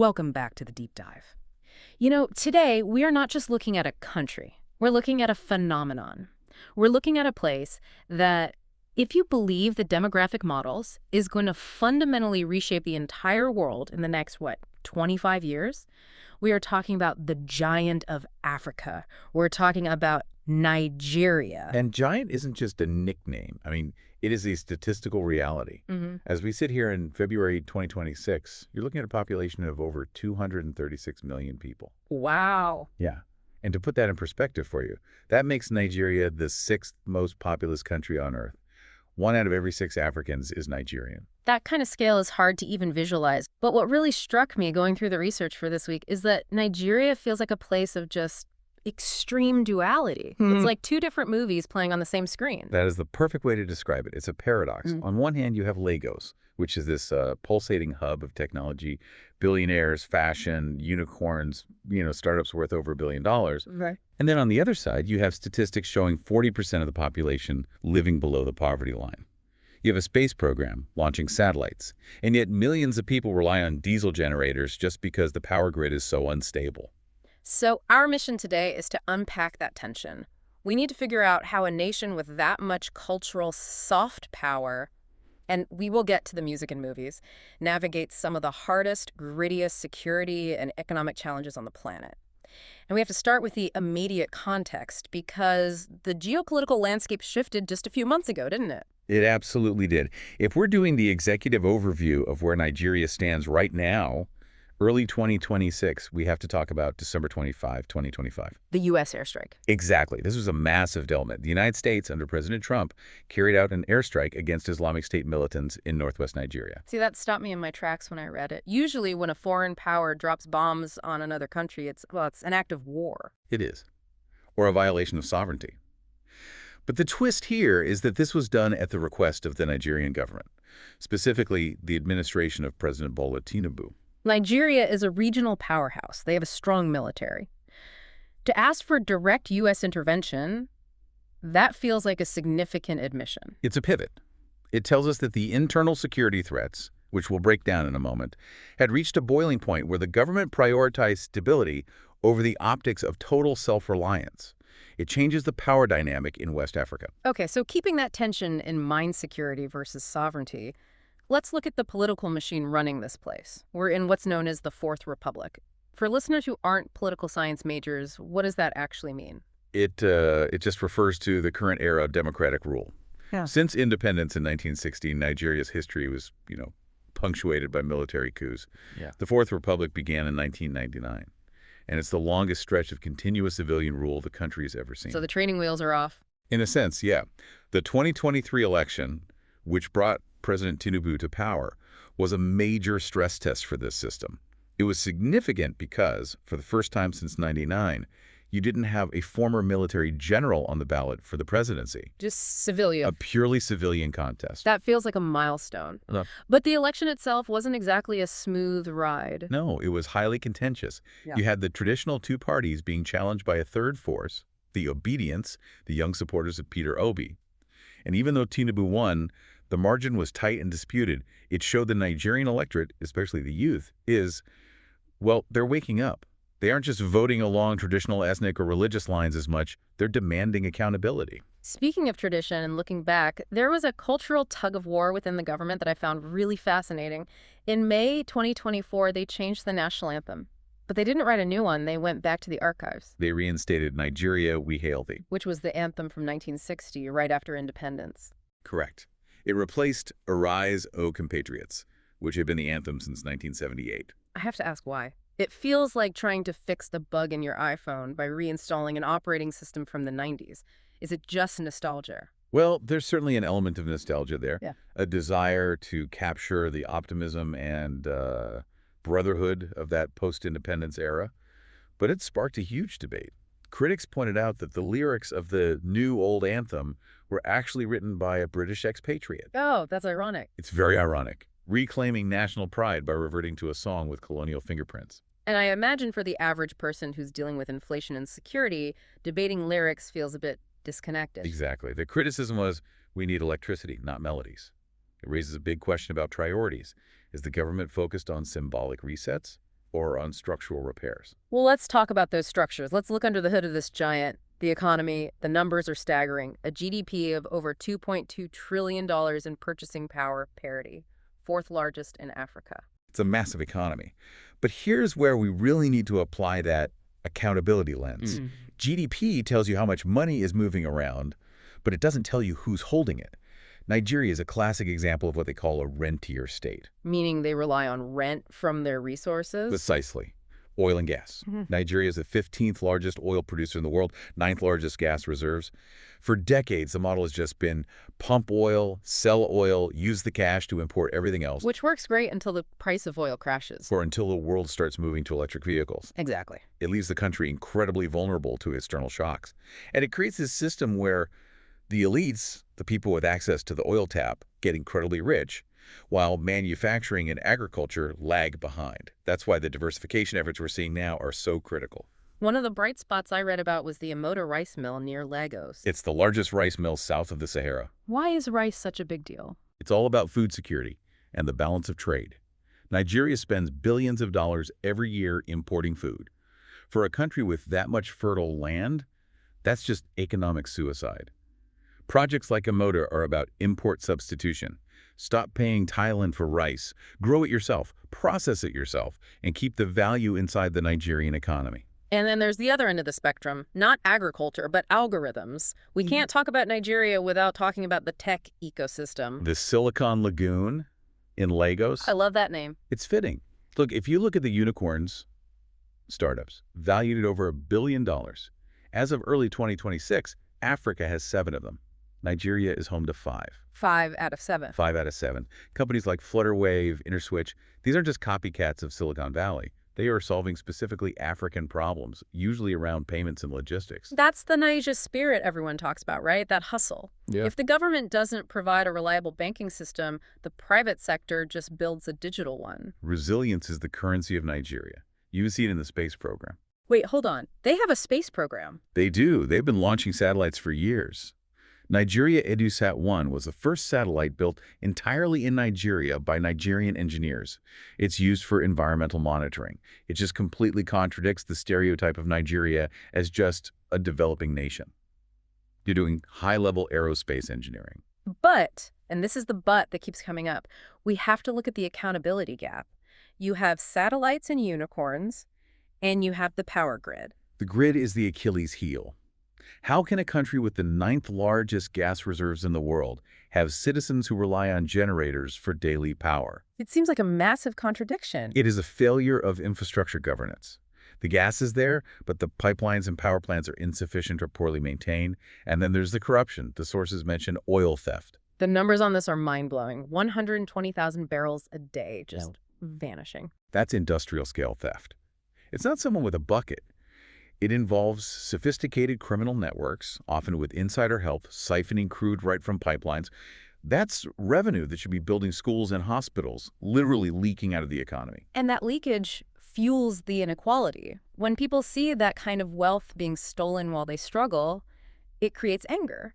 Welcome back to the deep dive. Today we are not just looking at a country. We're looking at a phenomenon. We're looking at a place that, if you believe the demographic models, is going to fundamentally reshape the entire world in the next, 25 years? We are talking about the giant of Africa. We're talking about Nigeria. And giant isn't just a nickname. It is a statistical reality. As we sit here in February 2026, you're looking at a population of over 236 million people. Wow. Yeah. And to put that in perspective for you, that makes Nigeria the sixth most populous country on Earth. 1 out of every 6 Africans is Nigerian. That kind of scale is hard to even visualize. But what really struck me going through the research for this week is that Nigeria feels like a place of just extreme duality. It's like 2 different movies playing on the same screen. That is the perfect way to describe it. It's a paradox. On one hand, you have Lagos, which is this pulsating hub of technology, billionaires, fashion, unicorns, startups worth over $1 billion. Right. And then on the other side, you have statistics showing 40% of the population living below the poverty line. You have a space program launching satellites, and yet millions of people rely on diesel generators just because the power grid is so unstable. So our mission today is to unpack that tension. We need to figure out how a nation with that much cultural soft power, and we will get to the music and movies, navigates some of the hardest, grittiest security and economic challenges on the planet. And we have to start with the immediate context because the geopolitical landscape shifted just a few months ago, didn't it? It absolutely did. If we're doing the executive overview of where Nigeria stands right now, early 2026, we have to talk about December 25, 2025. The U.S. airstrike. Exactly. This was a massive development. The United States, under President Trump, carried out an airstrike against Islamic State militants in northwest Nigeria. See, that stopped me in my tracks when I read it. Usually when a foreign power drops bombs on another country, it's an act of war. It is. Or a violation of sovereignty. But the twist here is that this was done at the request of the Nigerian government, specifically the administration of President Bola Tinubu. Nigeria is a regional powerhouse. They have a strong military. To ask for direct U.S. intervention, that feels like a significant admission. It's a pivot. It tells us that the internal security threats, which we'll break down in a moment, had reached a boiling point where the government prioritized stability over the optics of total self-reliance. It changes the power dynamic in West Africa. Okay, so keeping that tension in mind, security versus sovereignty, let's look at the political machine running this place. We're in what's known as the Fourth Republic. For listeners who aren't political science majors, what does that actually mean? It just refers to the current era of democratic rule. Yeah. Since independence in 1916, Nigeria's history was, punctuated by military coups. Yeah. The Fourth Republic began in 1999, and it's the longest stretch of continuous civilian rule the country has ever seen. So the training wheels are off? In a sense, yeah. The 2023 election, which brought President Tinubu to power, was a major stress test for this system. It was significant because, for the first time since '99, you didn't have a former military general on the ballot for the presidency. Just civilian. A purely civilian contest. That feels like a milestone. No. But the election itself wasn't exactly a smooth ride. No, it was highly contentious. Yeah. You had the traditional 2 parties being challenged by a third force, the Obedience, the young supporters of Peter Obi. And even though Tinubu won, the margin was tight and disputed. It showed the Nigerian electorate, especially the youth, they're waking up. They aren't just voting along traditional ethnic or religious lines as much, they're demanding accountability. Speaking of tradition and looking back, there was a cultural tug-of-war within the government that I found really fascinating. In May 2024, they changed the national anthem. But they didn't write a new one. They went back to the archives. They reinstated Nigeria, We Hail Thee. Which was the anthem from 1960, right after independence. Correct. It replaced Arise, O Compatriots, which had been the anthem since 1978. I have to ask why. It feels like trying to fix the bug in your iPhone by reinstalling an operating system from the 90s. Is it just nostalgia? Well, there's certainly an element of nostalgia there. Yeah. A desire to capture the optimism and brotherhood of that post-independence era. But it sparked a huge debate. Critics pointed out that the lyrics of the new old anthem were actually written by a British expatriate. Oh, that's ironic. It's very ironic, reclaiming national pride by reverting to a song with colonial fingerprints. And I imagine for the average person who's dealing with inflation and security, debating lyrics feels a bit disconnected. Exactly. The criticism was, we need electricity, not melodies. It raises a big question about priorities. Is the government focused on symbolic resets, or on structural repairs. Well, let's talk about those structures. Let's look under the hood of this giant. The economy, the numbers are staggering. A GDP of over $2.2 trillion in purchasing power parity, fourth largest in Africa. It's a massive economy. But here's where we really need to apply that accountability lens. GDP tells you how much money is moving around, but it doesn't tell you who's holding it. Nigeria is a classic example of what they call a rentier state. Meaning they rely on rent from their resources? Precisely. Oil and gas. Nigeria is the 15th largest oil producer in the world, 9th largest gas reserves. For decades, the model has just been pump oil, sell oil, use the cash to import everything else. Which works great until the price of oil crashes. Or until the world starts moving to electric vehicles. Exactly. It leaves the country incredibly vulnerable to external shocks. And it creates this system where the elites, the people with access to the oil tap, get incredibly rich, while manufacturing and agriculture lag behind. That's why the diversification efforts we're seeing now are so critical. One of the bright spots I read about was the Emoto rice mill near Lagos. It's the largest rice mill south of the Sahara. Why is rice such a big deal? It's all about food security and the balance of trade. Nigeria spends billions of dollars every year importing food. For a country with that much fertile land, that's just economic suicide. Projects like Emoto are about import substitution. Stop paying Thailand for rice, grow it yourself, process it yourself, and keep the value inside the Nigerian economy. And then there's the other end of the spectrum, not agriculture, but algorithms. We can't talk about Nigeria without talking about the tech ecosystem. The Silicon Lagoon in Lagos. I love that name. It's fitting. Look, if you look at the unicorns startups, valued at over $1 billion, as of early 2026, Africa has 7 of them. Nigeria is home to 5. 5 out of 7. 5 out of 7. Companies like Flutterwave, InterSwitch, these aren't just copycats of Silicon Valley. They are solving specifically African problems, usually around payments and logistics. That's the Niger spirit everyone talks about, right? That hustle. Yeah. If the government doesn't provide a reliable banking system, the private sector just builds a digital one. Resilience is the currency of Nigeria. You see it in the space program. Wait, hold on. They have a space program. They do. They've been launching satellites for years. Nigeria EduSat-1 was the first satellite built entirely in Nigeria by Nigerian engineers. It's used for environmental monitoring. It just completely contradicts the stereotype of Nigeria as just a developing nation. You're doing high-level aerospace engineering. But, and this is the but that keeps coming up, we have to look at the accountability gap. You have satellites and unicorns, and you have the power grid. The grid is the Achilles heel. How can a country with the 9th largest gas reserves in the world have citizens who rely on generators for daily power? It seems like a massive contradiction. It is a failure of infrastructure governance. The gas is there, but the pipelines and power plants are insufficient or poorly maintained. And then there's the corruption. The sources mention oil theft. The numbers on this are mind-blowing. 120,000 barrels a day just vanishing. That's industrial-scale theft. It's not someone with a bucket. It involves sophisticated criminal networks, often with insider help, siphoning crude right from pipelines. That's revenue that should be building schools and hospitals, literally leaking out of the economy. And that leakage fuels the inequality. When people see that kind of wealth being stolen while they struggle, it creates anger,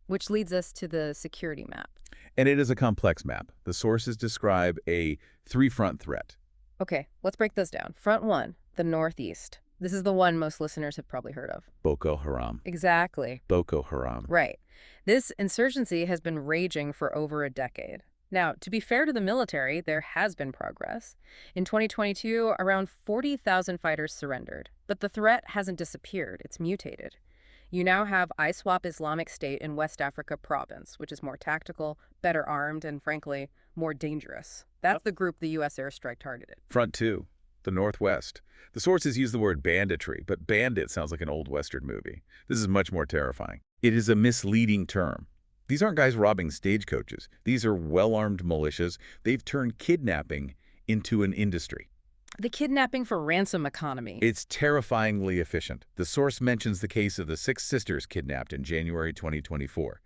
which leads us to the security map. And it is a complex map. The sources describe a 3-front threat. Okay, let's break those down. Front 1, the Northeast. This is the one most listeners have probably heard of. Boko Haram. Exactly. Boko Haram. Right. This insurgency has been raging for over a decade. Now, to be fair to the military, there has been progress. In 2022, around 40,000 fighters surrendered. But the threat hasn't disappeared. It's mutated. You now have ISWAP Islamic State in West Africa province, which is more tactical, better armed, and frankly, more dangerous. That's the group the U.S. airstrike targeted. Front 2. The Northwest. The sources use the word banditry, but bandit sounds like an old Western movie. This is much more terrifying. It is a misleading term. These aren't guys robbing stagecoaches. These are well-armed militias. They've turned kidnapping into an industry. The kidnapping for ransom economy. It's terrifyingly efficient. The source mentions the case of the 6 sisters kidnapped in January 2024.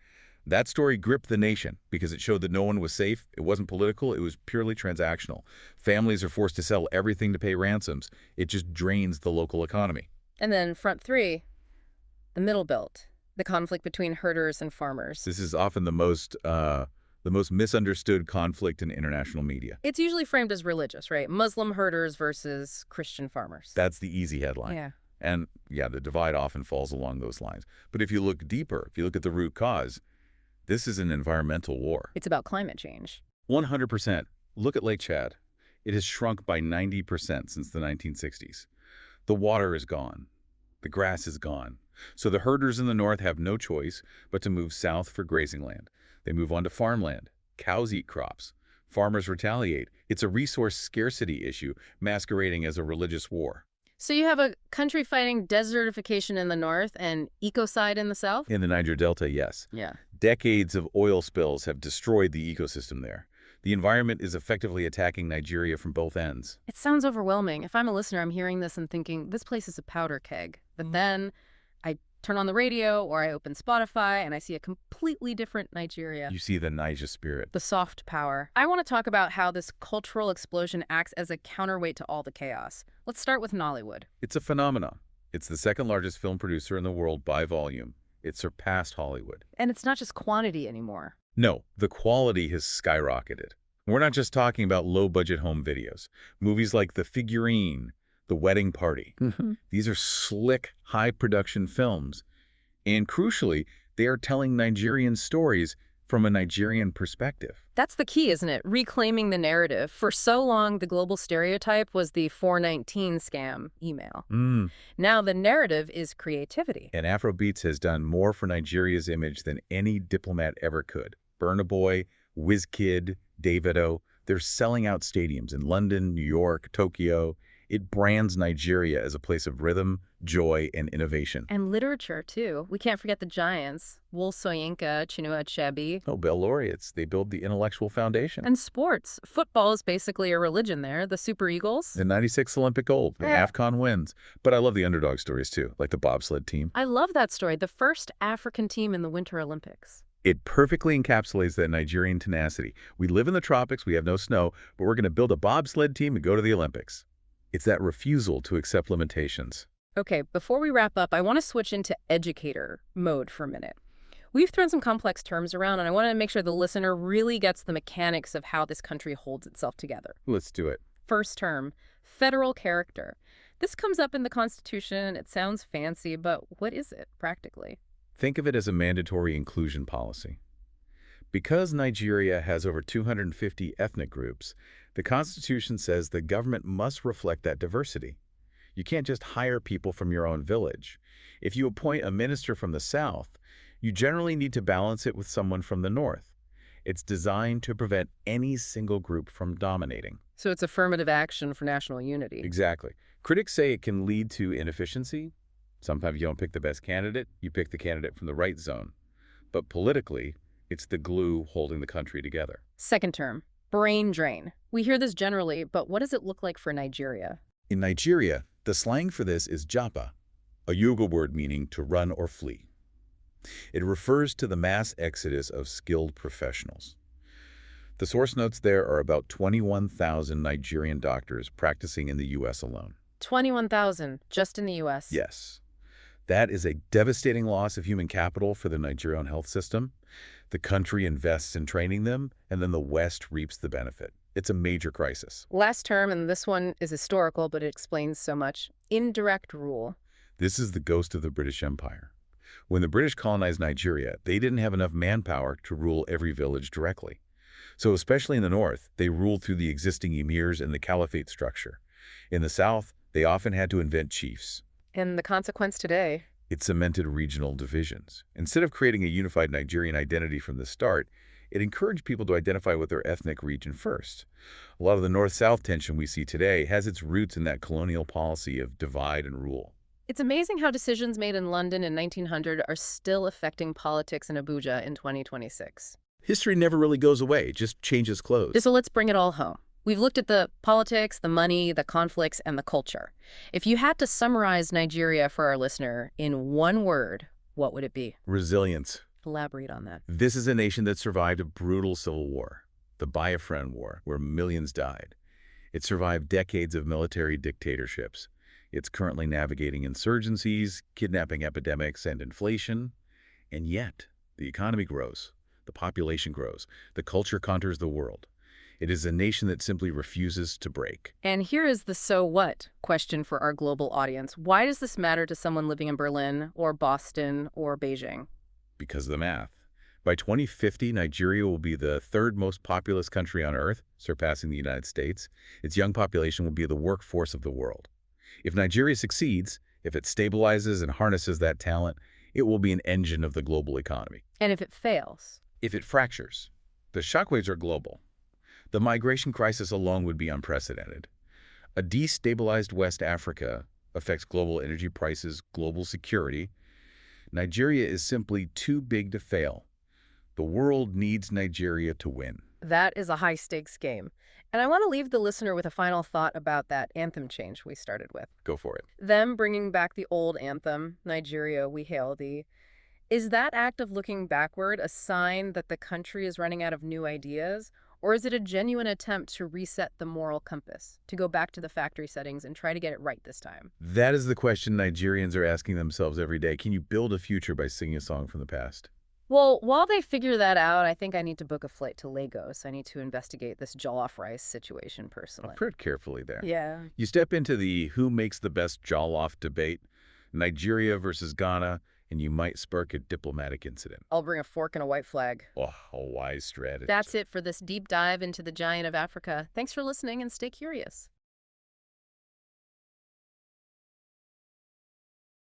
That story gripped the nation because it showed that no one was safe. It wasn't political. It was purely transactional. Families are forced to sell everything to pay ransoms. It just drains the local economy. And then front 3, the Middle Belt, the conflict between herders and farmers. This is often the most the most misunderstood conflict in international media. It's usually framed as religious, right? Muslim herders versus Christian farmers. That's the easy headline. Yeah. And yeah, the divide often falls along those lines. But if you look deeper, if you look at the root cause, this is an environmental war. It's about climate change. 100%. Look at Lake Chad. It has shrunk by 90% since the 1960s. The water is gone. The grass is gone. So the herders in the north have no choice but to move south for grazing land. They move on to farmland. Cows eat crops. Farmers retaliate. It's a resource scarcity issue masquerading as a religious war. So you have a country fighting desertification in the north and ecocide in the south? In the Niger Delta, yes. Yeah. Decades of oil spills have destroyed the ecosystem there. The environment is effectively attacking Nigeria from both ends. It sounds overwhelming. If I'm a listener, I'm hearing this and thinking, this place is a powder keg. But then I turn on the radio or I open Spotify and I see a completely different Nigeria. You see the Niger spirit. The soft power. I want to talk about how this cultural explosion acts as a counterweight to all the chaos. Let's start with Nollywood. It's a phenomenon. It's the second largest film producer in the world by volume. It surpassed Hollywood. And it's not just quantity anymore. No, the quality has skyrocketed. We're not just talking about low-budget home videos. Movies like The Figurine, The Wedding Party. These are slick, high-production films. And crucially, they are telling Nigerian stories from a Nigerian perspective. That's the key, isn't it? Reclaiming the narrative. For so long, the global stereotype was the 419 scam email. Now the narrative is creativity. And Afrobeats has done more for Nigeria's image than any diplomat ever could. Burna Boy, Wizkid, Davido, they're selling out stadiums in London, New York, Tokyo. It brands Nigeria as a place of rhythm, joy, and innovation. And literature, too. We can't forget the giants. Wole Soyinka, Chinua Achebe. Nobel laureates. They build the intellectual foundation. And sports. Football is basically a religion there. The Super Eagles. The 96 Olympic gold. The AFCON wins. But I love the underdog stories, too, like the bobsled team. I love that story. The first African team in the Winter Olympics. It perfectly encapsulates that Nigerian tenacity. We live in the tropics, we have no snow, but we're going to build a bobsled team and go to the Olympics. It's that refusal to accept limitations. Okay, before we wrap up, I want to switch into educator mode for a minute. We've thrown some complex terms around, and I want to make sure the listener really gets the mechanics of how this country holds itself together. Let's do it. First term, federal character. This comes up in the Constitution. It sounds fancy, but what is it practically? Think of it as a mandatory inclusion policy. Because Nigeria has over 250 ethnic groups, the Constitution says the government must reflect that diversity. You can't just hire people from your own village. If you appoint a minister from the South, you generally need to balance it with someone from the North. It's designed to prevent any single group from dominating. So it's affirmative action for national unity. Exactly. Critics say it can lead to inefficiency. Sometimes you don't pick the best candidate, you pick the candidate from the right zone. But politically, it's the glue holding the country together. Second term, brain drain. We hear this generally, but what does it look like for Nigeria? In Nigeria, the slang for this is japa, a Yoruba word meaning to run or flee. It refers to the mass exodus of skilled professionals. The source notes there are about 21,000 Nigerian doctors practicing in the U.S. alone. 21,000 just in the U.S.? Yes. That is a devastating loss of human capital for the Nigerian health system. The country invests in training them, and then the West reaps the benefit. It's a major crisis. Last term, and this one is historical, but it explains so much. Indirect rule. This is the ghost of the British Empire. When the British colonized Nigeria, they didn't have enough manpower to rule every village directly. So especially in the north, they ruled through the existing emirs and the caliphate structure. In the south, they often had to invent chiefs. And the consequence today? It cemented regional divisions. Instead of creating a unified Nigerian identity from the start, it encouraged people to identify with their ethnic region first. A lot of the north-south tension we see today has its roots in that colonial policy of divide and rule. It's amazing how decisions made in London in 1900 are still affecting politics in Abuja in 2026. History never really goes away, it just changes clothes. So let's bring it all home. We've looked at the politics, the money, the conflicts, and the culture. If you had to summarize Nigeria for our listener in one word, what would it be? Resilience. Elaborate on that. This is a nation that survived a brutal civil war, the Biafran War, where millions died. It survived decades of military dictatorships. It's currently navigating insurgencies, kidnapping epidemics, and inflation. And yet, the economy grows. The population grows. The culture conquers the world. It is a nation that simply refuses to break. And here is the so what question for our global audience. Why does this matter to someone living in Berlin or Boston or Beijing? Because of the math. By 2050, Nigeria will be the third most populous country on Earth, surpassing the United States. Its young population will be the workforce of the world. If Nigeria succeeds, if it stabilizes and harnesses that talent, it will be an engine of the global economy. And if it fails? If it fractures, the shockwaves are global. The migration crisis alone would be unprecedented. A destabilized West Africa affects global energy prices, global security. Nigeria is simply too big to fail. The world needs Nigeria to win. That is a high-stakes game. And I want to leave the listener with a final thought about that anthem change we started with. Go for it. Them bringing back the old anthem, Nigeria, we hail thee. Is that act of looking backward a sign that the country is running out of new ideas? Or is it a genuine attempt to reset the moral compass, to go back to the factory settings and try to get it right this time? That is the question Nigerians are asking themselves every day. Can you build a future by singing a song from the past? Well, while they figure that out, I think I need to book a flight to Lagos. I need to investigate this jollof rice situation personally. Tread carefully there. Yeah. You step into the who makes the best jollof debate, Nigeria versus Ghana, and you might spark a diplomatic incident. I'll bring a fork and a white flag. Oh, a wise strategy. That's it for this deep dive into the giant of Africa. Thanks for listening and stay curious.